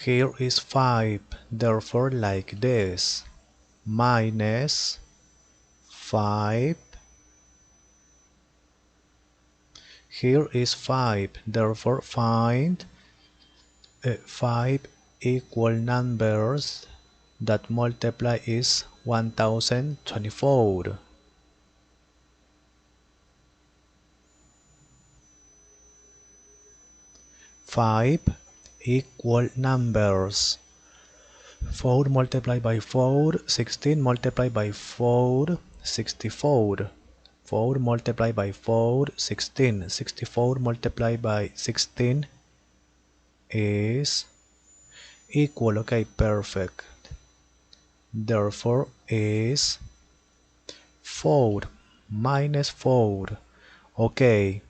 Here is 5, therefore like this. Minus 5. Here is 5, therefore find 5 equal numbers that multiply is 1024. 5 equal numbers. 4 multiplied by 4, 16 multiplied by 4, 64. 4 multiplied by 4, 16. 64 multiplied by 16 is equal. Okay, perfect. Therefore is 4 minus 4. Okay,